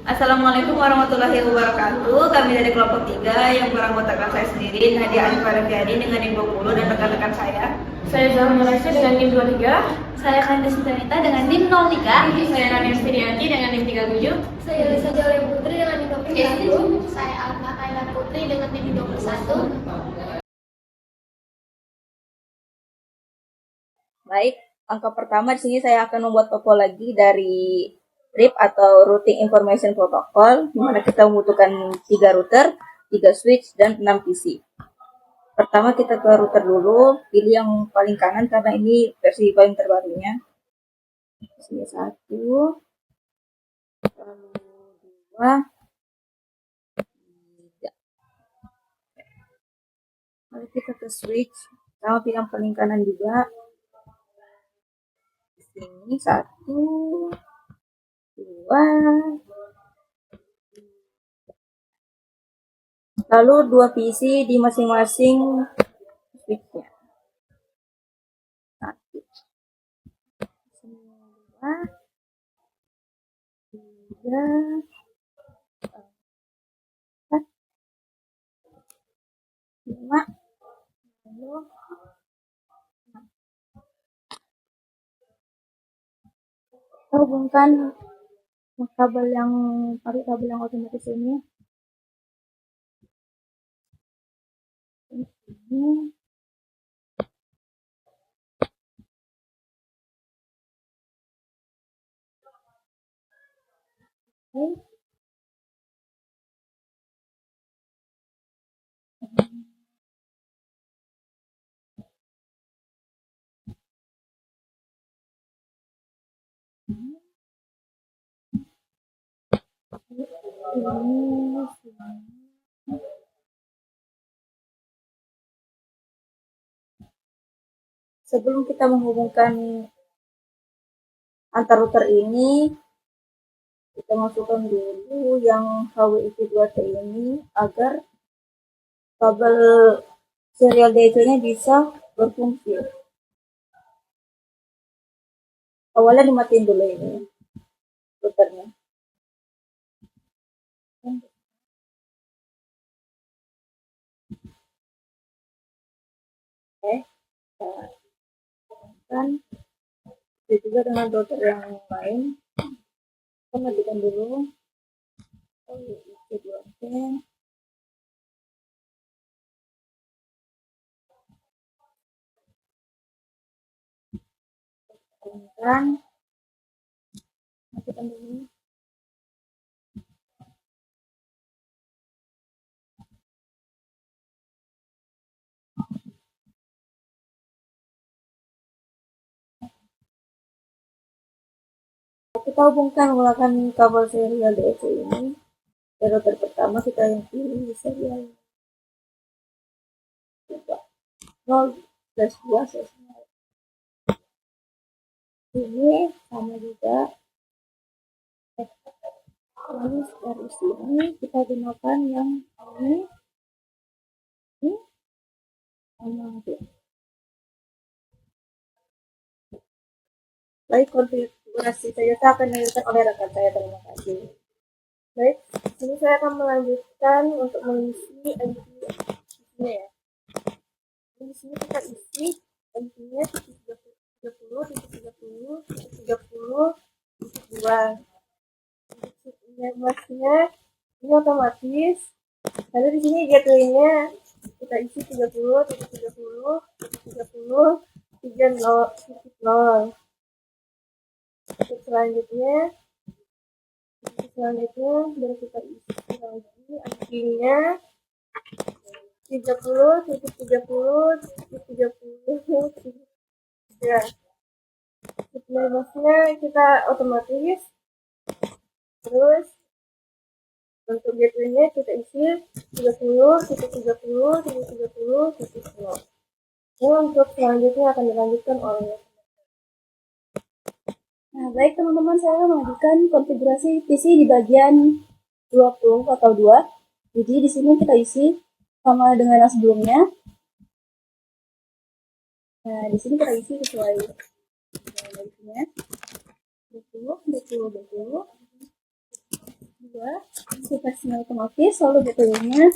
Assalamualaikum warahmatullahi wabarakatuh. Kami dari kelompok 3 yang beranggotakan saya sendiri, Nadia Arifah Reviani dengan NIM 20 dan rekan-rekan saya. Saya Zahra Malaysia dengan NIM 23. Saya Kandes Danita dengan NIM 03. Saya Rania Sirianti dengan NIM 37. Saya Lisa Jauh Putri dengan NIM 21. Saya Alma Kaila Putri dengan NIM 21. Baik, langkah pertama di sini saya akan membuat topologi dari RIP atau Routing Information Protocol, di mana kita membutuhkan 3 router, 3 switch, dan 6 PC. Pertama kita ke router dulu, pilih yang paling kanan karena ini versi paling terbarunya. Sini 1, lalu 2, 3. Lalu kita ke switch, sama pilih yang paling kanan juga. Di sini 1, 2, lalu 2 PC di masing-masing switch-nya. 1, 2, 3, 4, 5, lalu 6. Kita hubungkan kabel yang otomatis ini. Ini. Oke. Sebelum kita menghubungkan antar router ini, kita masukkan dulu yang HWIP2T ini agar kabel serial DC-nya bisa berfungsi. Awalnya dimatiin dulu ini routernya. Oke, dan itu juga dengan router yang lain. Kita matikan dulu HWIP2T. Dan matikan dulu. Kita hubungkan menggunakan kabel serial DC ini. Router pertama kita yang pilih serial 0/2/0. Ini sama juga. Lalu dari sini kita gunakan yang ini sama. Baik, konfigurasi saya akan dilakukan oleh rekan saya. Terima kasih. Baik, ini saya akan melanjutkan untuk mengisi IP-nya ya. Di sini kita isi IP-nya 30, 30, 30, 2. Masnya ini otomatis. Lalu di sini gateway-nya kita isi 30, 30, 30, 30. Selanjutnya baru kita isi lagi IP-nya 30, 30, 30, 3. Setelah masnya kita otomatis. Terus untuk gateway-nya kita isi 30, 30, 30, 0. Ini untuk selanjutnya akan dilanjutkan oleh. Nah, baik teman-teman, saya mengajukan konfigurasi PC di bagian 20 atau 2. Jadi di sini kita isi sama dengan yang sebelumnya. Nah, di sini kita isi sesuai bagiannya 20, 20, 20, 2 aplikasi otomatis, lalu gateway-nya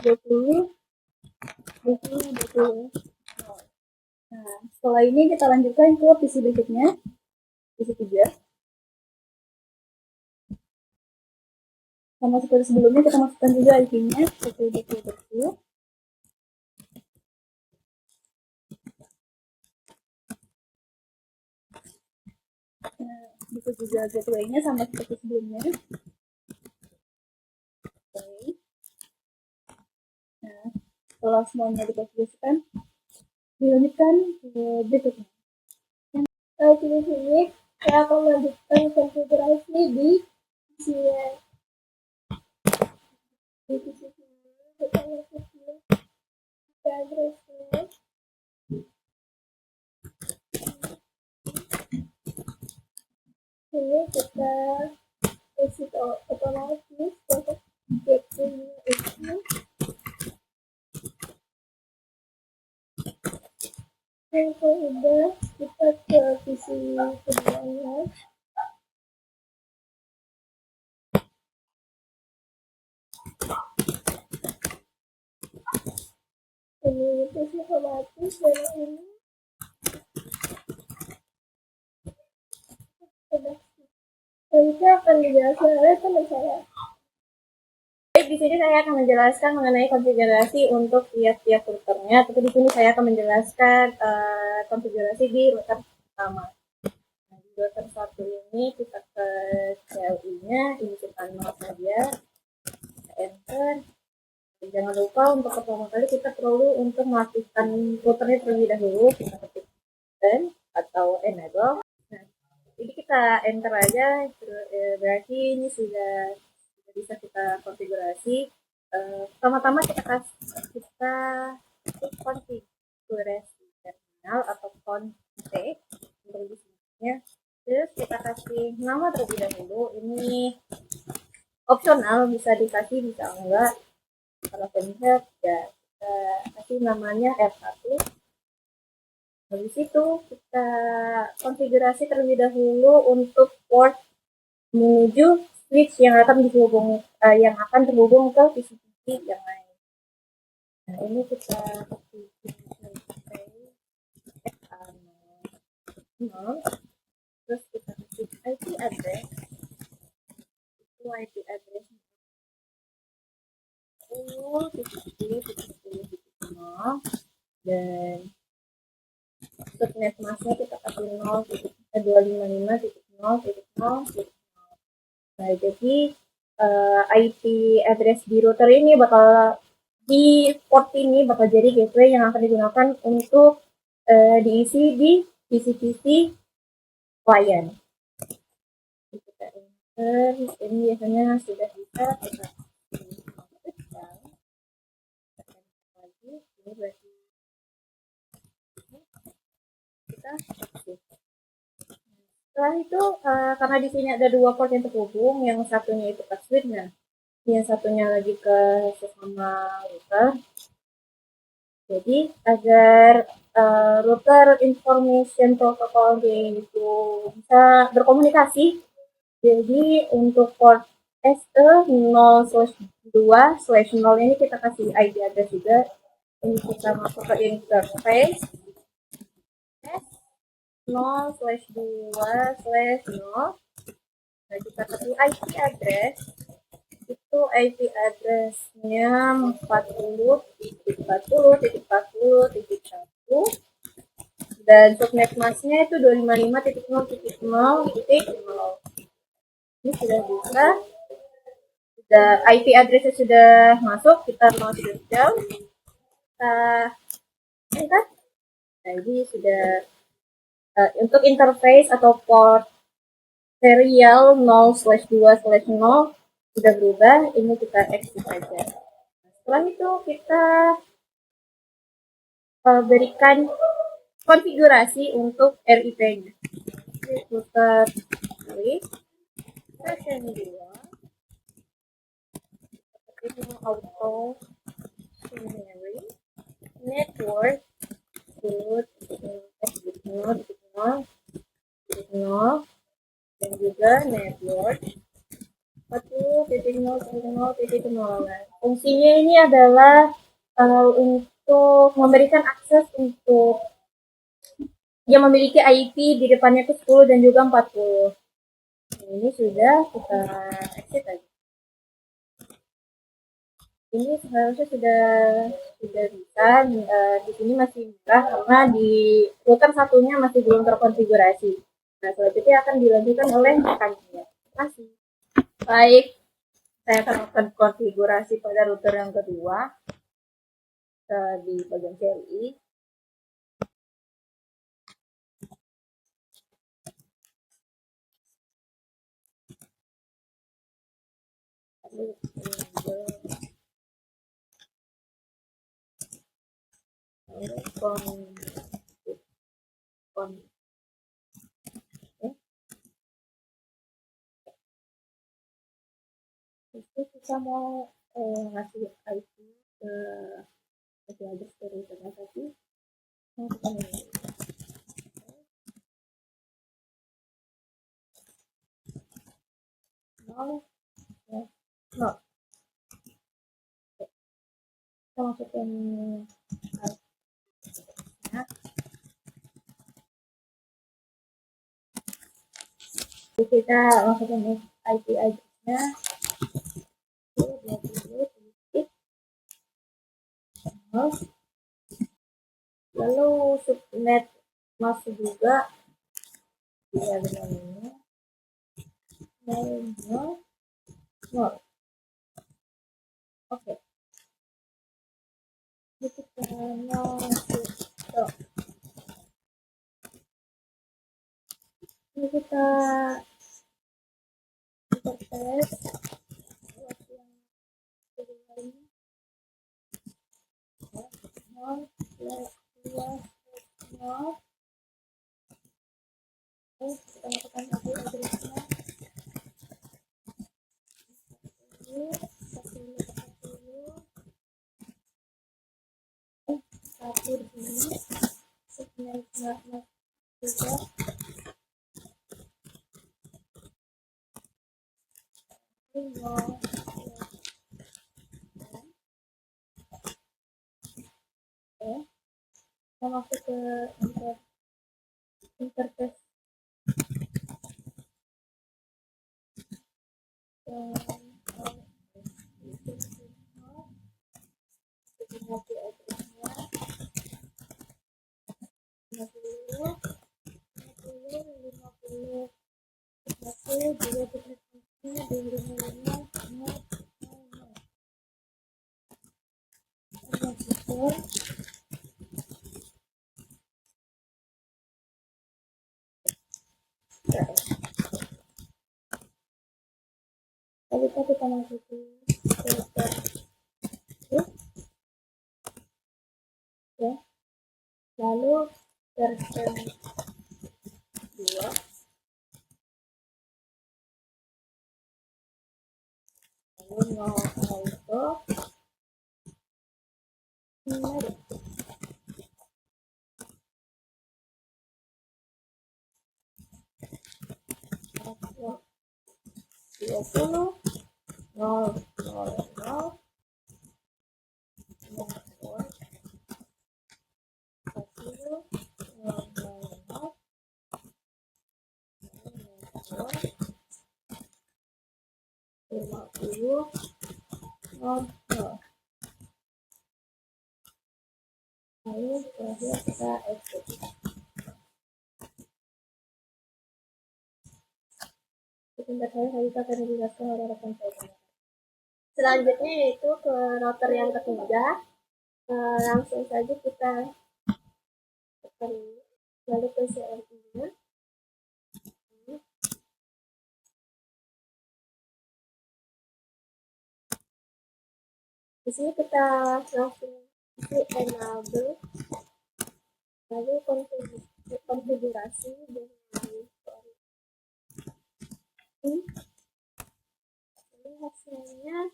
20 20 20. Nah, setelah ini kita lanjutkan ke PC berikutnya, PC 3. Sama seperti sebelumnya, kita masukkan juga IP-nya 10.20.20. Nah, bisa juga gateway-nya sama seperti sebelumnya. Oke. Nah, setelah semuanya dikonfigurasikan, dilanjutkan ke berikutnya. Di sini saya akan melanjutkan konfigurasi di sini. Di sini kita masuk ke addressnya. Ini kita isi otomatis untuk gateway itu. Yang sudah kita ke PC keduanya. Ini PC otomatis dan ini sudah. Nanti akan dijelaskan oleh teman saya. Baik, di sini saya akan menjelaskan mengenai konfigurasi untuk tiap-tiap routernya. Tapi di sini saya akan menjelaskan konfigurasi di router pertama. Nah, di router satu ini kita ke CLI-nya, ini kita nol saja, enter. Jangan lupa untuk pertama kali kita perlu untuk mengaktifkan routernya terlebih dahulu. Kita ketik turn atau enable. Nah, jadi kita enter aja, berarti ini sudah bisa kita konfigurasi. Pertama-tama kita konfigurasi terminal atau config untuk disininya. Terus kita kasih nama terlebih dahulu. Ini opsional, bisa dikasih bisa enggak. Kalau pencet ya kita kasih namanya R1. Habis itu kita konfigurasi terlebih dahulu untuk port menuju switch yang akan terhubung ke PC yang lain. Nah, ini kita kasih terus kita kasih IP address. Itu IP address 10.10.10 dan subnet masknya kita kasih 255.0.0.0. Nah, jadi IP address di router ini di port ini bakal jadi gateway yang akan digunakan untuk diisi di PC-PC klien. Kita enter, ini biasanya sudah bisa kita lagi, ini berarti kita aktif. Setelah itu karena di sini ada dua port yang terhubung, yang satunya itu ke switch, nah yang satunya lagi ke sesama router. Jadi agar router information protocol itu bisa berkomunikasi, jadi untuk port SE0/2/0 ini kita kasih IP address juga. Ini kita masuk ke interface 0/2/0. Nah, kita kasih IP address. Itu IP address-nya 40.40.40.1 dan subnet masknya itu 255.0.0.0. Ini sudah bisa. IP address-nya sudah masuk, kita mau down, kita enter. Nah, ini sudah untuk interface atau port serial 0/2/0 sudah berubah. Ini kita exit aja. Setelah itu kita berikan konfigurasi untuk RIP-nya. Router version 2 auto binary network root dan juga network 0.0.0. Fungsinya ini adalah untuk memberikan akses untuk yang memiliki IP di depannya itu 10 dan juga 40. Ini sudah kita exit aja. Ini seharusnya sudah bisa. Di sini masih merah karena di router satunya masih belum terkonfigurasi. Nah, selanjutnya akan dilanjutkan oleh rekannya. Terima kasih. Baik, saya akan melakukan konfigurasi pada router yang kedua di bagian CLI. Itu kita mau ngasih IP ke IP address dari router tadi. No. Kita masukin kita masukin IP address-nya 20.0. Lalu subnet masuk juga ya dengan ini 0. Oke, ini kita masuk. Ini kita interface yang kedua ini 0/2/0. Kita lakukan IP address-nya 1 di sini subnet juga. Kita masuk ke interface lalu kita masukin filter ya, lalu version 2 lalu no auto menarik 20 0 0 0 50 lalu terakhir kita exit. Sebentar saya bisa verifikasi oleh rekan saya. Selanjutnya yaitu ke router yang ketiga. Langsung saja kita tekan lalu ke CLI-nya. Di sini kita langsung enable lalu konfigurasi dengan ini hostnya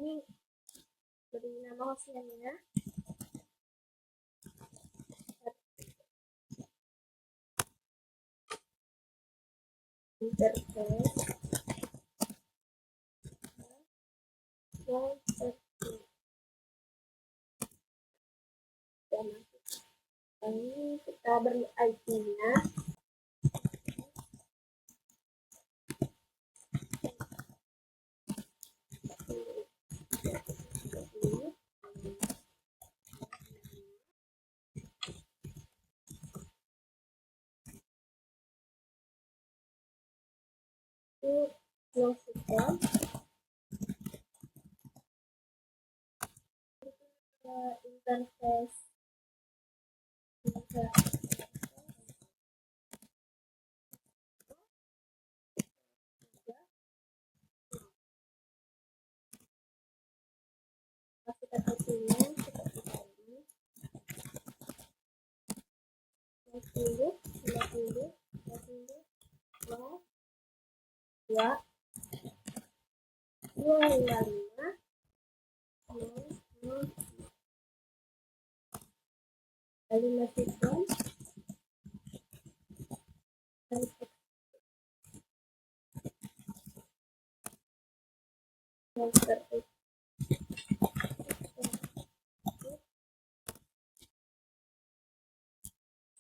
ini beri nama hostnya interface Ini kita beri IP-nya. Itu close system. Interface masukkan IP-nya seperti tadi. 10, 20, 20, 2, 255, 0, lalu masukkan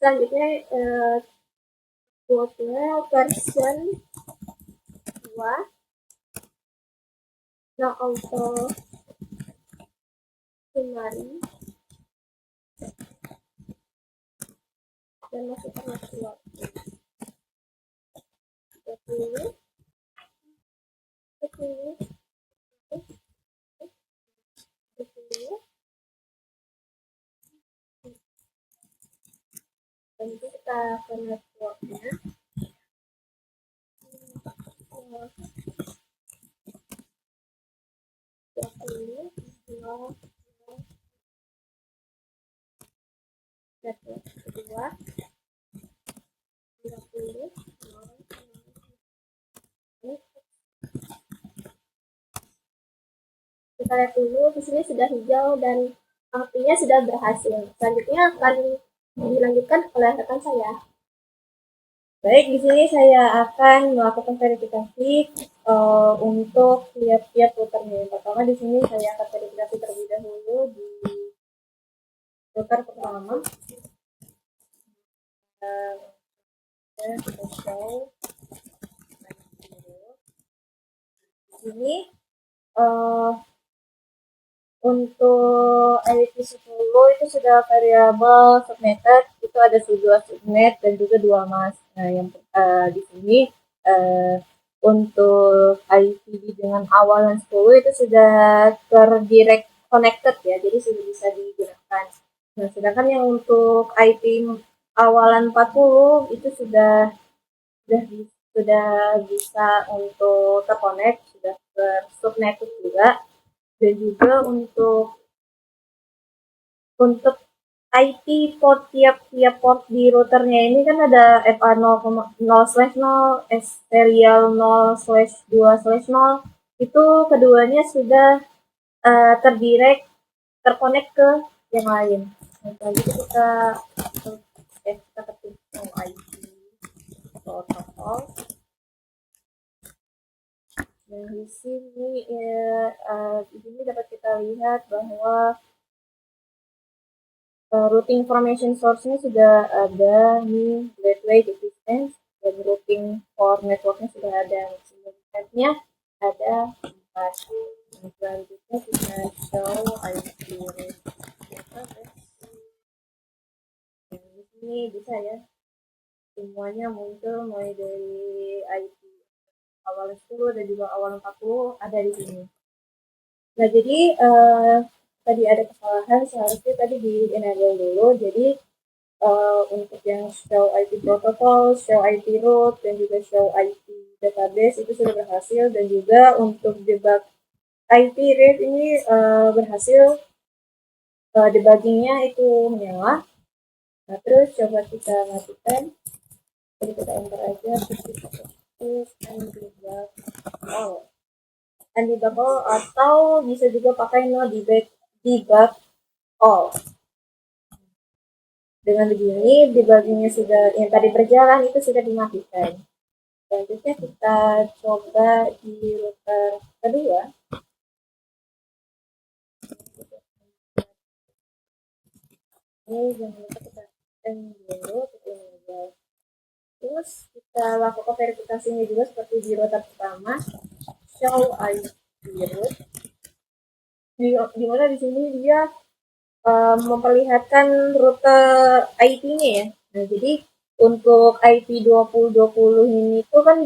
selanjutnya quote-nya version 2, no auto summary, dan masukkan waktu 20, 10, 10. Dan itu kita akan networknya. Network kedua 30. Kita lihat dulu di sini sudah hijau dan artinya sudah berhasil. Selanjutnya akan dilanjutkan oleh rekan saya. Baik, di sini saya akan melakukan verifikasi untuk tiap-tiap routernya. Pertama di sini saya akan verifikasi terlebih dahulu di router pertama. Kita show di sini untuk IP10 itu sudah variabel subnetted, itu ada 2 subnet dan juga 2 mask. Nah, yang di sini untuk IP dengan awalan 10 itu sudah terdirect connected ya, jadi sudah bisa digunakan. Nah, sedangkan yang untuk IP awalan 40 itu sudah bisa untuk terkonek, sudah bersubnetted juga. Dan juga untuk IP port tiap port di routernya ini kan ada FA0,0/0, serial 0/2/0, itu keduanya sudah terdirect terkonek ke yang lain. Nah, selanjutnya kita ketik IP protokol. Dan di sini dapat kita lihat bahwa routing information source-nya sudah ada nih, gateway distance, dan routing for network-nya sudah ada, simulcast-nya ada 4. Dan selanjutnya kita show IP rate. Dan di sini bisa ya, semuanya muncul mulai dari IP awal 10 dan juga awal 40 ada di sini. Nah, jadi tadi ada kesalahan, seharusnya tadi di enable dulu. Jadi untuk yang show IP protocol, show IP route, dan juga show IP database itu sudah berhasil, dan juga untuk debug IP rate ini berhasil, debuggingnya itu menyala. Nah, terus coba kita matikan, jadi kita enter aja and debug all, atau bisa juga pakai no debug all. Dengan begini debuggingnya sudah yang tadi berjalan itu sudah dimatikan. Selanjutnya kita coba di router kedua. jangan lupa kita end dulu tutorial. Terus kita lakukan verifikasinya juga seperti di router pertama, show IP root. Di mana di sini dia memperlihatkan rute IP-nya ya. Nah, jadi untuk IP 2020 ini tuh kan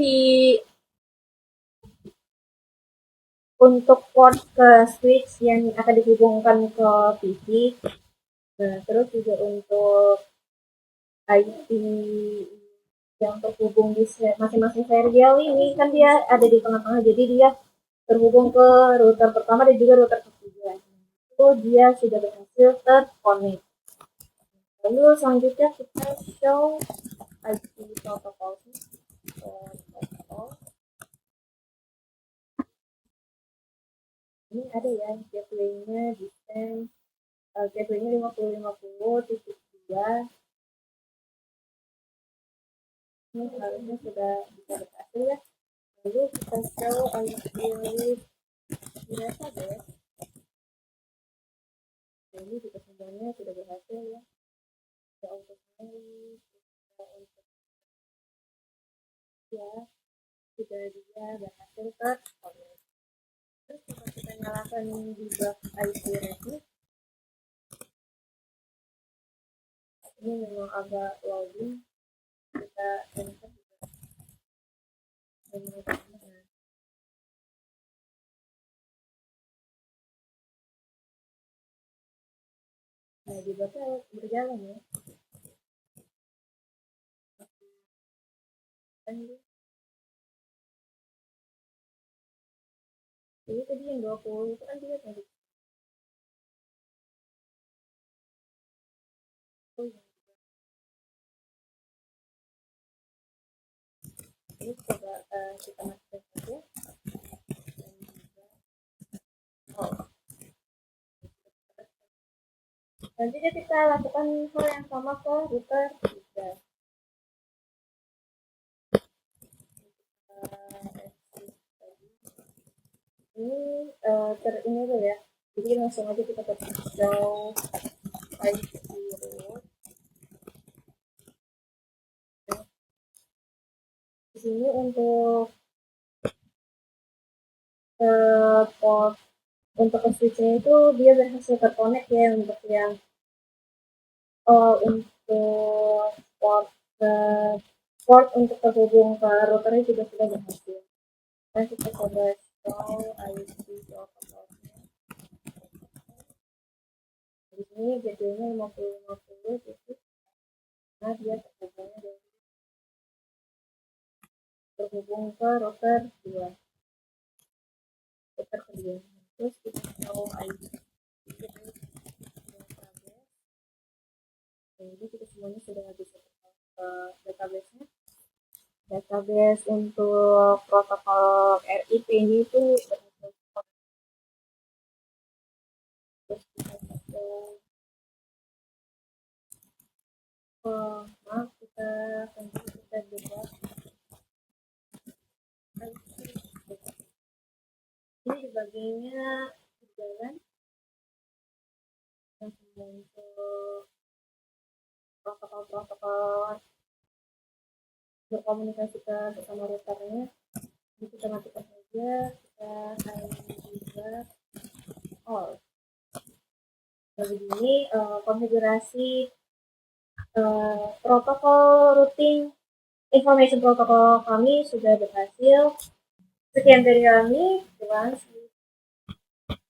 untuk port ke switch yang akan dihubungkan ke PC. Nah, terus juga untuk IP yang terhubung di masing-masing serial ini kan dia ada di tengah-tengah, jadi dia terhubung ke router pertama dan juga router ketiga. Itu dia sudah berhasil terconnect. Lalu selanjutnya kita show IP protokol. Ini ada ya gateway-nya distance gateway-nya 5050.2. Ini harusnya sudah bisa berhasil ya. Lalu kita show IP database. Ini juga sebenarnya sudah berhasil ya. Kita untuk ini, kita untuk ya sudah dia berhasil terconnect. Terus kita nyalakan debug IP review. Ini memang agak loading, kita enter juga. Nah, debugnya berjalan ya. Jadi tadi yang 20 itu kan dia tadi. Ini coba kita matikan saja. Selanjutnya kita lakukan hal yang sama ke router 3. Ini ini tuh ya. Jadi langsung aja kita ketik show IP root. Di sini untuk port untuk switch-nya itu dia berhasil terkonek ya. Untuk yang untuk port untuk terhubung ke routernya juga sudah berhasil. Nah, kita coba show IP protokolnya. Di sini gateway-nya 5050 titik. Nah, dia terhubung ke router 2. Router kedua. Terus kita show IP. Jadi kita semuanya sudah bisa ke database-nya. Database untuk protokol RIP ini itu berhasil. Terus kita maaf kita buat ini dibaginya berjalan untuk protokol berkomunikasi ke bersama routernya. Jadi kita matikan saja, kita juga Nah, begini konfigurasi protokol routing information protokol kami sudah berhasil. Sekian dari kami,